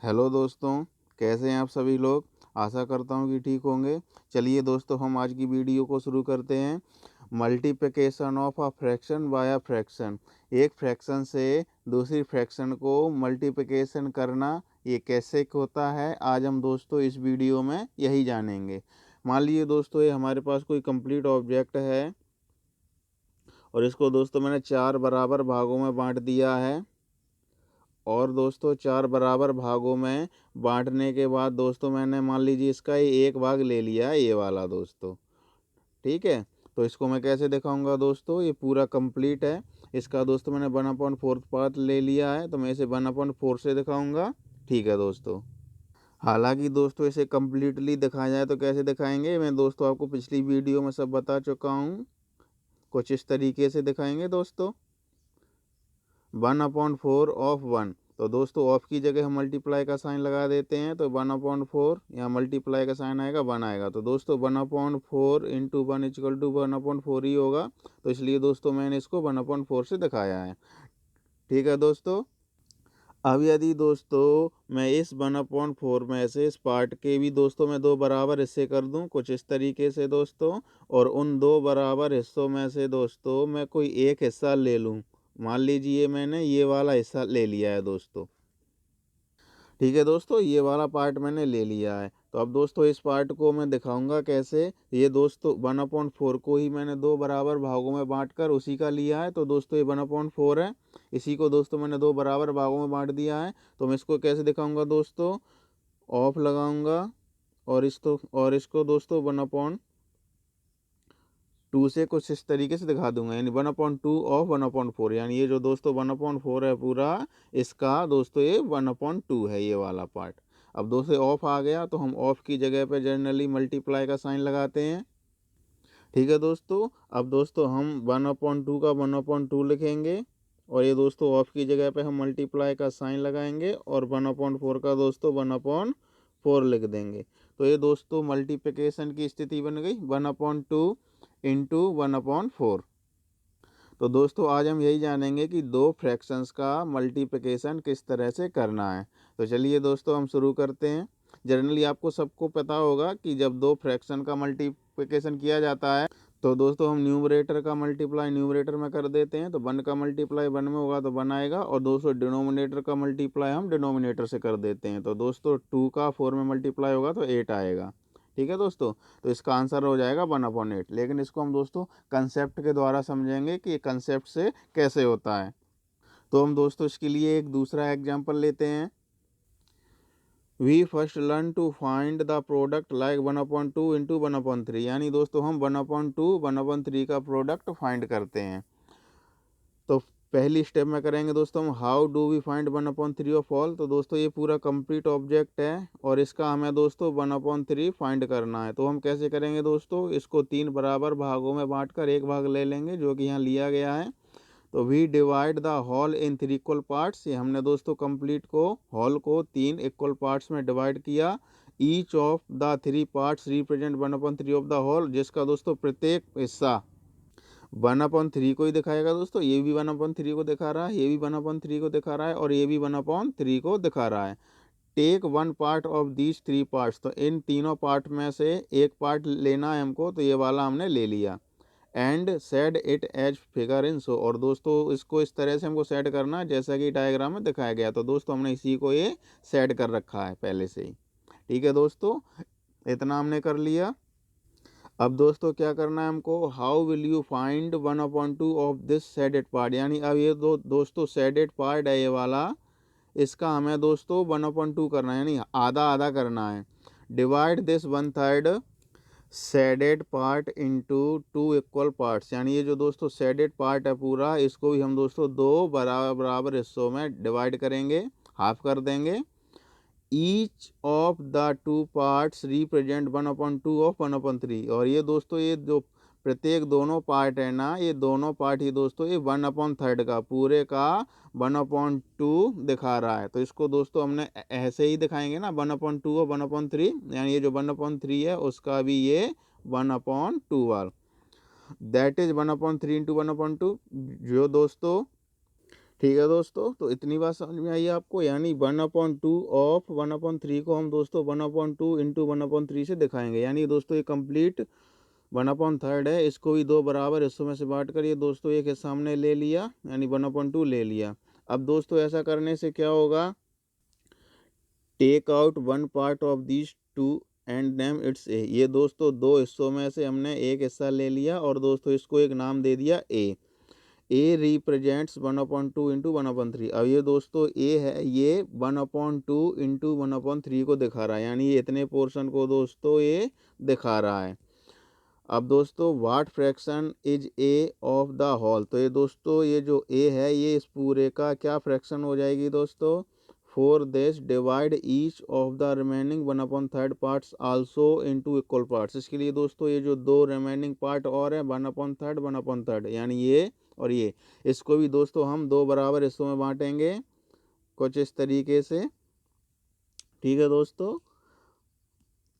Hello दोस्तों, कैसे हैं आप सभी लोग? आशा करता हूँ कि ठीक होंगे। चलिए दोस्तों, हम आज की वीडियो को शुरू करते हैं। Multiplication of a fraction by a fraction. एक फ्रैक्शन से दूसरी फ्रैक्शन को मल्टीप्लिकेशन करना ये कैसे होता है, आज हम दोस्तों इस वीडियो में यही जानेंगे। मान लीजिए दोस्तों, ये हमारे पास कोई कंप्लीट ऑब्जेक्ट है और इसको दोस्तों मैंने 4 बराबर भागों में बाँट दिया है। और दोस्तों 4 बराबर भागों में बाँटने के बाद दोस्तों मैंने मान लीजिए इसका ये एक भाग ले लिया है, ये वाला दोस्तों, ठीक है? तो इसको मैं कैसे दिखाऊँगा दोस्तों, ये पूरा कंप्लीट है। इसका दोस्तों मैंने 1/4 पार्ट ले लिया है, तो मैं इसे 1/4 से दिखाऊँगा, ठीक है दोस्तों। हालाँकि दोस्तों इसे कंप्लीटली दिखाया जाए तो कैसे दिखाएँगे, मैं दोस्तों आपको पिछली वीडियो में सब बता चुका हूँ। कुछ इस तरीके से दिखाएँगे दोस्तों। 1/4 ऑफ 1, तो दोस्तों ऑफ की जगह हम मल्टीप्लाई का साइन लगा देते हैं, तो 1/4 यहाँ मल्टीप्लाई का साइन आएगा, 1 आएगा। तो दोस्तों 1/4 इंटू 1 इक्वल टू 1/4 ही होगा। तो इसलिए दोस्तों मैंने इसको 1/4 से दिखाया है, ठीक है दोस्तों। अब यदि दोस्तों मैं इस 1/4 में से इस पार्ट के भी दोस्तों मैं 2 बराबर हिस्से कर दूं, कुछ इस तरीके से दोस्तों, और उन 2 बराबर हिस्सों में से दोस्तों मैं कोई एक हिस्सा ले लूं। मान लीजिए मैंने ये वाला हिस्सा ले लिया है दोस्तों, ठीक है दोस्तों, ये वाला पार्ट मैंने ले लिया है। तो अब दोस्तों इस पार्ट को मैं दिखाऊंगा कैसे। ये दोस्तों 1/4 को ही मैंने 2 बराबर भागों में बांटकर उसी का लिया है। तो दोस्तों ये 1/4 है, इसी को दोस्तों मैंने 2 बराबर भागों में बांट दिया है। तो मैं इसको कैसे दिखाऊंगा दोस्तों, ऑफ लगाऊंगा और इसको दोस्तों 1/2 से कुछ इस तरीके से दिखा दूंगा, यानी 1/2 ऑफ 1/4, यानी ये जो दोस्तों 1/4 है पूरा, इसका दोस्तों ये 1/2 है, ये वाला पार्ट। अब दोस्तों ऑफ आ गया, तो हम ऑफ की जगह पे जनरली मल्टीप्लाई का साइन लगाते हैं, ठीक है दोस्तों। अब दोस्तों हम 1/2 का 1/2 लिखेंगे, और ये दोस्तों ऑफ की जगह पे हम मल्टीप्लाई का साइन लगाएंगे और 1/4 का दोस्तों 1/4 लिख देंगे। तो ये दोस्तों मल्टीप्लिकेशन की स्थिति बन गई, 1/2 इंटू 1/4। तो दोस्तों आज हम यही जानेंगे कि दो फ्रैक्शंस का मल्टीप्लिकेशन किस तरह से करना है। तो चलिए दोस्तों हम शुरू करते हैं। जनरली आपको सबको पता होगा कि जब दो फ्रैक्शन का मल्टीप्लिकेशन किया जाता है, तो दोस्तों हम न्यूमरेटर का मल्टीप्लाई न्यूमरेटर में कर देते हैं। तो 1 का मल्टीप्लाई 1 में होगा तो 1 आएगा, और दोस्तों डिनोमिनेटर का मल्टीप्लाई हम डिनोमिनेटर से कर देते हैं। तो दोस्तों 2 का 4 में मल्टीप्लाई होगा तो 8 आएगा, ठीक है दोस्तों। तो इसका आंसर हो जाएगा 1/8। लेकिन इसको हम दोस्तों कंसेप्ट के द्वारा समझेंगे कि कंसेप्ट से कैसे होता है। तो हम दोस्तों इसके लिए एक दूसरा एग्जाम्पल लेते हैं। We first learn to find the product like 1/2 into 1/3, यानी दोस्तों हम 1/2 1/3 का प्रोडक्ट फाइंड करते हैं। तो पहली स्टेप में करेंगे दोस्तों हम how do we find 1/3 of all. तो दोस्तों ये पूरा कंप्लीट ऑब्जेक्ट है और इसका हमें दोस्तों 1/3 फाइंड करना है। तो हम कैसे करेंगे दोस्तों, इसको 3 बराबर भागों में बांटकर एक भाग ले लेंगे, जो कि यहाँ लिया गया है। तो we divide the whole in 3 equal parts. ये हमने दोस्तों कंप्लीट को हॉल को 3 इक्वल पार्ट्स में डिवाइड किया। Each of the 3 parts represent 1/3 of the whole, जिसका दोस्तों प्रत्येक हिस्सा 1/3 को ही दिखाएगा दोस्तों। ये भी 1/3 को दिखा रहा है, ये भी 1/3 को दिखा रहा है, और ये भी 1/3 को दिखा रहा है। Take 1 part of these 3 parts. तो इन तीनों पार्ट में से एक पार्ट लेना है हमको, तो ये वाला हमने ले लिया। And said it as figure in show. और दोस्तों इसको इस तरह से हमको सेट करना है जैसा कि डायग्राम में दिखाया गया। तो दोस्तों हमने इसी को ये सेट कर रखा है पहले से ही, ठीक है दोस्तों। इतना हमने कर लिया। अब दोस्तों क्या करना है हमको, how will you find 1/2 of this shaded part, यानी अब ये दोस्तों सेडेड पार्ट है ये वाला, इसका हमें दोस्तों 1/2 करना है, यानी आधा आधा करना है। Divide this 1/3 shaded part into 2 equal parts, यानी ये जो दोस्तों सेडेड पार्ट है पूरा, इसको भी हम दोस्तों 2 बराबर बराबर हिस्सों में डिवाइड करेंगे, हाफ कर देंगे। Each of the 2 parts represent 1/2 of 1/3। और ये दोस्तों ये जो प्रत्येक दोनों पार्ट है ना, ये दोनों पार्ट ही दोस्तों ये 1/3 का पूरे का 1/2 दिखा रहा है। तो इसको दोस्तों हमने ऐसे ही दिखाएंगे ना, 1/2 और 1/3, यानी ये जो 1/3 है उसका भी ये 1/2 वाला, दैट इज 1/3 इंटू 1/2, जो दोस्तों ठीक है दोस्तों, तो इतनी बात समझ में आई आपको। यानी 1/2 ऑफ 1/3 को हम दोस्तों 1/2 इंटू 1/3 से दिखाएंगे। यानी दोस्तों ये कंप्लीट 1/3 है, इसको भी 2 बराबर हिस्सों में से बांट कर ये दोस्तों एक हिस्सा हमने ले लिया, यानी 1/2 ले लिया। अब दोस्तों ऐसा करने से क्या होगा, take out one part of this too and name it's A. ये दोस्तों दो हिस्सों में से हमने एक हिस्सा ले लिया और दोस्तों इसको एक नाम दे दिया ए। A represents 1/2 into 1/3। अब ये दोस्तों ए है, ये 1/2 इंटू 1/3 को दिखा रहा है, यानी ये इतने पोर्शन को दोस्तों ये दिखा रहा है। अब दोस्तों what fraction is A of the whole, तो ये दोस्तों ये जो ए है ये इस पूरे का क्या फ्रैक्शन हो जाएगी दोस्तों। For this divide each of the remaining 1/3 parts also into equal parts. इसके लिए दोस्तों ये जो दो रिमेनिंग पार्ट और है 1/3 1/3, यानी ये और ये, इसको भी दोस्तों हम दो बराबर हिस्सों में बांटेंगे कुछ इस तरीके से। ठीक है दोस्तों,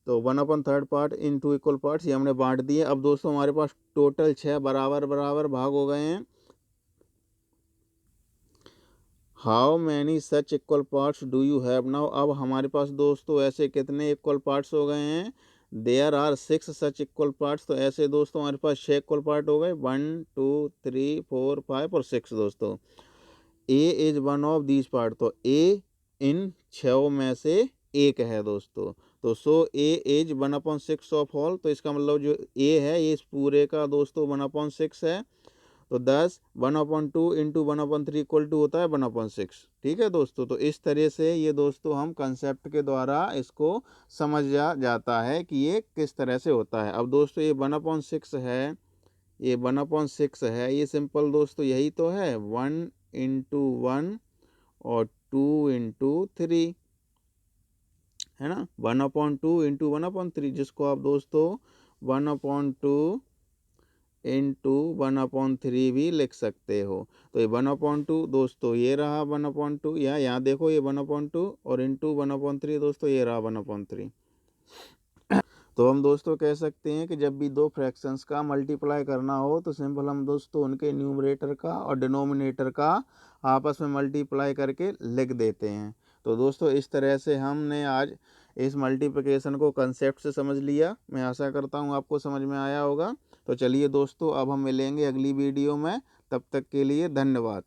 तो 1/3 part in two equal parts ये हमने बांट दिए। अब दोस्तों हमारे पास टोटल 6 बराबर बराबर भाग हो गए हैं। How many such equal parts do you have now. अब हमारे पास दोस्तों ऐसे कितने इक्वल पार्ट्स हो गए हैं। There are 6 such equal parts, तो ऐसे दोस्तों हमारे पास 6 इक्वल पार्ट हो गए, 1 2 3 4 5 और 6 दोस्तों। A is one of these part, तो ए इन 6 में से एक है दोस्तों। तो सो ए इज 1/6 ऑफ ऑल, तो इसका मतलब जो ए है ये इस पूरे का दोस्तों 1/6 है। तो 10 1/2 इंटू 1/3 इक्वल टू होता है 1/6। ठीक है दोस्तों, तो इस तरह से ये दोस्तों हम कंसेप्ट के द्वारा इसको समझ जाता है कि ये किस तरह से होता है। अब दोस्तों ये 1/6 है, ये 1/6 है, ये सिंपल दोस्तों यही तो है 1 इंटू 1 और 2 इंटू 3, है ना। 1/2 इंटू 1/3, जिसको आप दोस्तों 1/2 इंटू 1/3 भी लिख सकते हो। तो ये 1/2 दोस्तों ये रहा 1/2, यहाँ देखो ये 1/2 और इंटू 1/3 दोस्तों ये रहा 1/3। तो हम दोस्तों कह सकते हैं कि जब भी दो फ्रैक्शंस का मल्टीप्लाई करना हो तो सिंपल हम दोस्तों उनके न्यूमरेटर का और डिनोमिनेटर का आपस में मल्टीप्लाई करके लिख देते हैं। तो दोस्तों इस तरह से हमने आज इस मल्टीप्लिकेशन को कंसेप्ट से समझ लिया। मैं आशा करता हूँ आपको समझ में आया होगा। तो चलिए दोस्तों अब हम मिलेंगे अगली वीडियो में, तब तक के लिए धन्यवाद।